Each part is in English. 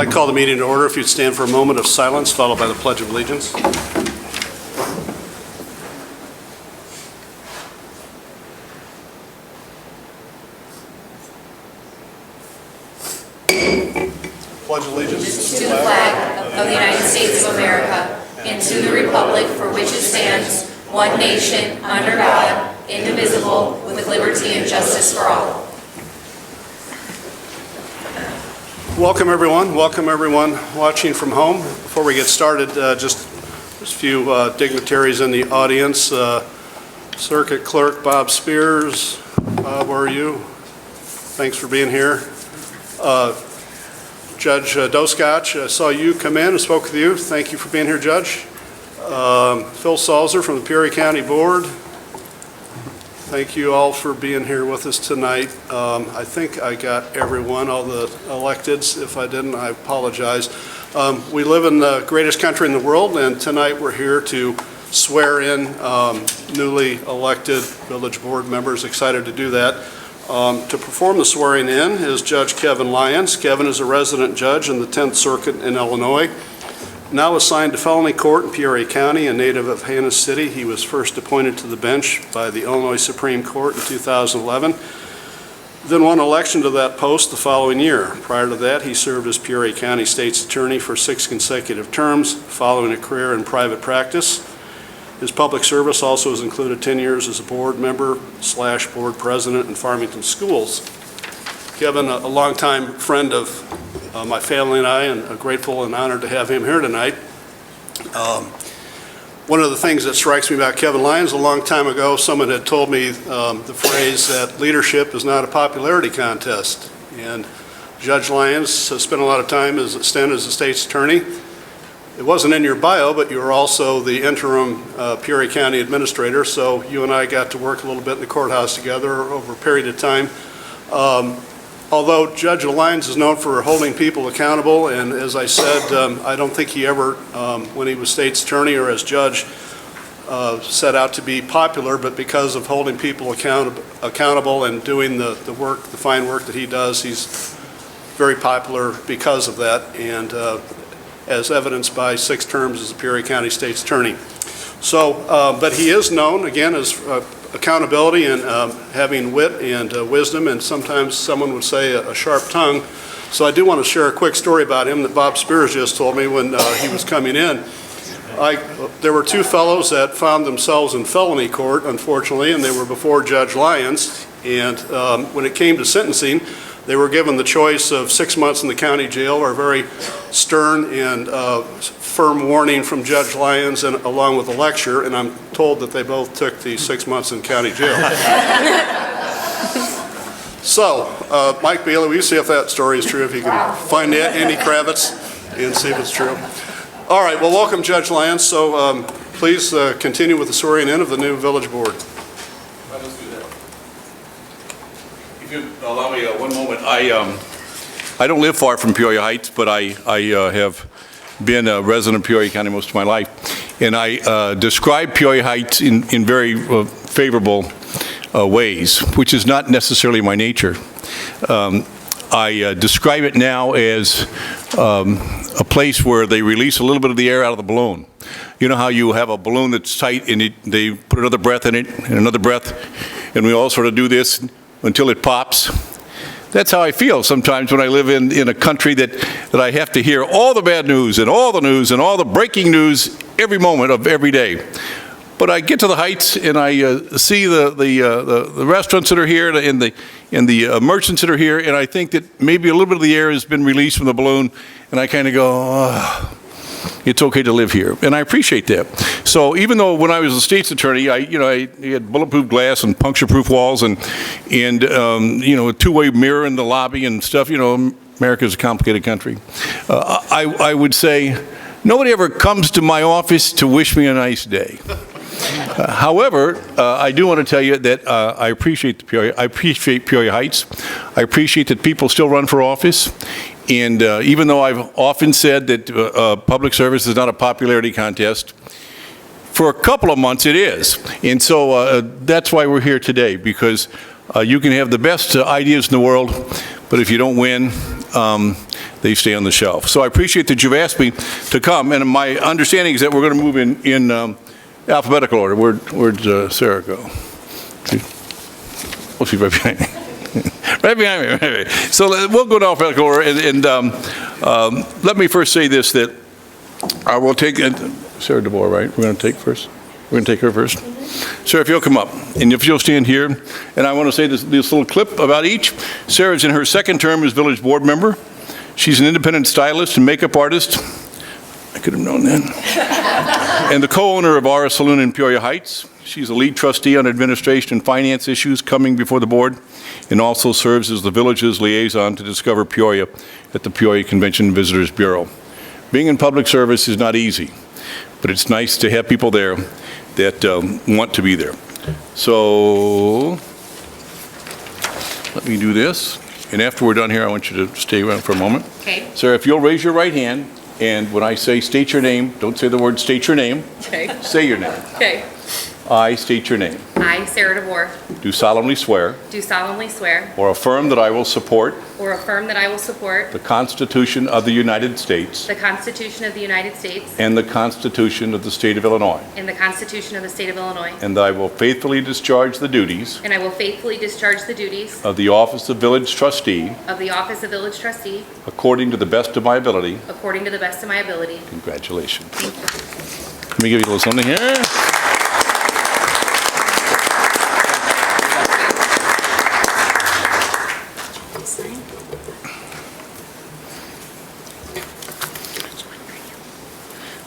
like to call the meeting to order. If you'd stand for a moment of silence, followed by the Pledge of Allegiance. Pledge allegiance to the flag of the United States of America and to the republic for which it stands, one nation, under God, indivisible, with liberty and justice for all. Welcome everyone watching from home. Before we get started, just a few dignitaries in the audience. Circuit Clerk Bob Spears. Bob, where are you? Thanks for being here. Judge Doskotch, I saw you come in and spoke with you. Thank you for being here, Judge. Phil Salzer from the Peoria County Board. Thank you all for being here with us tonight. I think I got everyone, all the electeds. If I didn't, I apologize. We live in the greatest country in the world, and tonight we're here to swear in newly elected village board members. Excited to do that. To perform the swearing in is Judge Kevin Lyons. Kevin is a resident judge in the 10th Circuit in Illinois. Now assigned to felony court in Peoria County, a native of Hannah City. He was first appointed to the bench by the Illinois Supreme Court in 2011, then won election to that post the following year. Prior to that, he served as Peoria County State's Attorney for 6 consecutive terms, following a career in private practice. His public service also has included 10 years as a board member / board president in Farmington Schools. Kevin, a longtime friend of my family and I, and grateful and honored to have him here tonight. One of the things that strikes me about Kevin Lyons, a long time ago, someone had told me the phrase that leadership is not a popularity contest. And Judge Lyons has spent a lot of time as a state's attorney. It wasn't in your bio, but you were also the interim Peoria County administrator, so you and I got to work a little bit in the courthouse together over a period of time. Although Judge Lyons is known for holding people accountable, and as I said, I don't think he ever, when he was state's attorney or as judge, set out to be popular, but because of holding people accountable and doing the work, the fine work that he does, he's very popular because of that, and as evidenced by 6 terms as a Peoria County State's Attorney. So, but he is known, again, as accountability and having wit and wisdom, and sometimes someone would say a sharp tongue. So I do want to share a quick story about him that Bob Spears just told me when he was coming in. There were 2 fellows that found themselves in felony court, unfortunately, and they were before Judge Lyons. And when it came to sentencing, they were given the choice of 6 months in the county jail or a very stern and firm warning from Judge Lyons, and along with a lecture, and I'm told that they both took the 6 months in county jail. So, Mike Bailey, will you see if that story is true, if you can find Andy Kravitz and see if it's true. All right, well, welcome Judge Lyons. So please continue with the swearing in of the new village board. Let's do that. If you allow me one moment, I don't live far from Peoria Heights, but I have been a resident of Peoria County most of my life, and I describe Peoria Heights in very favorable ways, which is not necessarily my nature. I describe it now as a place where they release a little bit of the air out of the balloon. You know how you have a balloon that's tight and they put another breath in it and another breath, and we all sort of do this until it pops. That's how I feel sometimes when I live in a country that I have to hear all the bad news and all the breaking news every moment of every day. But I get to the Heights and I see the restaurants that are here and the merchants that are here, and I think that maybe a little bit of the air has been released from the balloon, and I kind of go, oh, it's okay to live here, and I appreciate that. So even though when I was a state's attorney, I had bulletproof glass and puncture-proof walls and a two-way mirror in the lobby and stuff. America's a complicated country. I would say nobody ever comes to my office to wish me a nice day. However, I do want to tell you that I appreciate Peoria Heights. I appreciate that people still run for office. And even though I've often said that public service is not a popularity contest, for a couple of months it is. And so that's why we're here today, because you can have the best ideas in the world, but if you don't win, they stay on the shelf. So I appreciate that you've asked me to come, and my understanding is that we're going to move in alphabetical order. Where'd Sarah go? Oh, she's right behind me. Right behind me. Right. So we'll go to alphabetical order, and let me first say this, that I will take Sarah DeVore, right? We're going to take first? We're going to take her first? Sarah, if you'll come up, and if you'll stand here, and I want to say this little clip about each. Sarah's in her second term as village board member. She's an independent stylist and makeup artist. I could have known that. And the co-owner of Aura Saloon in Peoria Heights. She's a lead trustee on administration and finance issues coming before the board, and also serves as the village's liaison to Discover Peoria at the Peoria Convention and Visitors Bureau. Being in public service is not easy, but it's nice to have people there that want to be there. So let me do this, and after we're done here, I want you to stay around for a moment. Okay. Sarah, if you'll raise your right hand, and when I say state your name, don't say the word state your name. Okay. Say your name. Okay. I state your name. I, Sarah DeVore, Do solemnly swear do solemnly swear or affirm that I will support or affirm that I will support the Constitution of the United States the Constitution of the United States and the Constitution of the State of Illinois, and the Constitution of the State of Illinois, and that I will faithfully discharge the duties and I will faithfully discharge the duties of the office of village trustee of the office of village trustee according to the best of my ability. according to the best of my ability. Congratulations. Let me give you a little something here.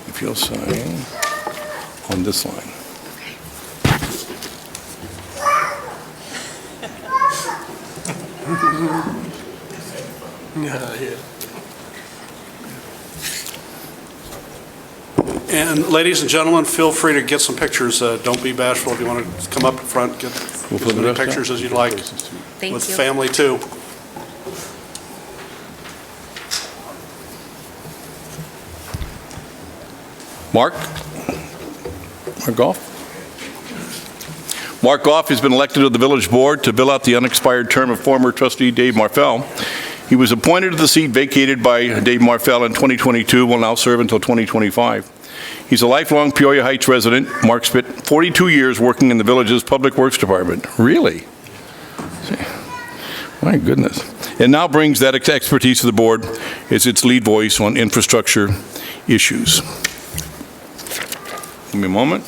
If you'll sign on this line. And ladies and gentlemen, feel free to get some pictures. Don't be bashful. If you want to come up front, get We'll as put the many rest down. pictures as you'd like, Thank with you. family too. Mark Goff? Mark Goff has been elected to the village board to fill out the unexpired term of former trustee Dave Marfell. He was appointed to the seat vacated by Dave Marfell in 2022, will now serve until 2025. He's a lifelong Peoria Heights resident. Mark spent 42 years working in the village's Public Works Department. Really? My goodness. And now brings that expertise to the board as its lead voice on infrastructure issues. Give me a moment.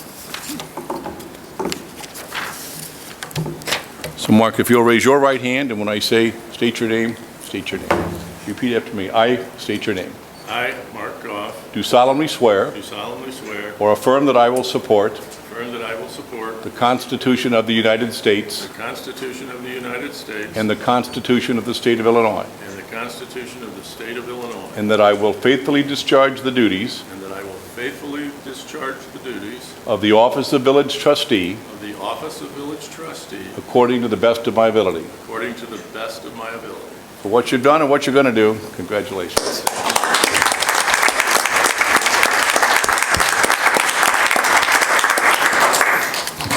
So Mark, if you'll raise your right hand, and when I say state your name, state your name. Repeat after me. I state your name. I, Mark Goff, Do solemnly swear do solemnly swear, or affirm that I will support affirm that I will support the Constitution of the United States the Constitution of the United States and the Constitution of the State of Illinois, and the Constitution of the State of Illinois, and that I will faithfully discharge the duties and that I will faithfully discharge the duties of the office of village trustee of the office of village trustee according to the best of my ability. according to the best of my ability. For what you've done and what you're going to do, congratulations.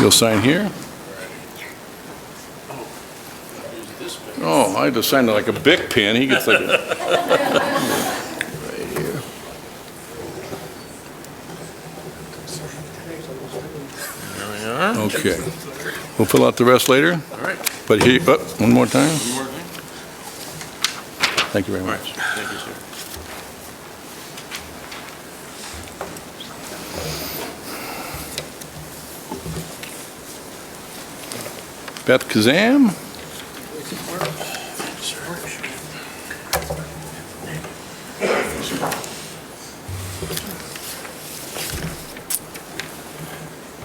You'll sign here? Oh, I had to sign it like a Bic pen. He gets like a... Right here. There we are. Okay. We'll fill out the rest later. All right. But here, one more time. One more thing. Thank you very All right. much. Thank you, sir. Beth Kazam?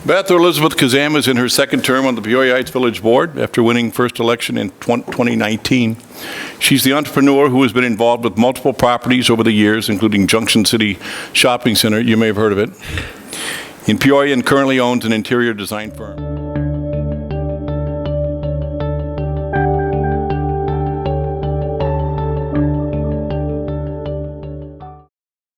Beth Elizabeth Kazam is in her second term on the Peoria Heights Village Board after winning first election in 2019. She's the entrepreneur who has been involved with multiple properties over the years, including Junction City Shopping Center, you may have heard of it, in Peoria, and currently owns an interior design firm.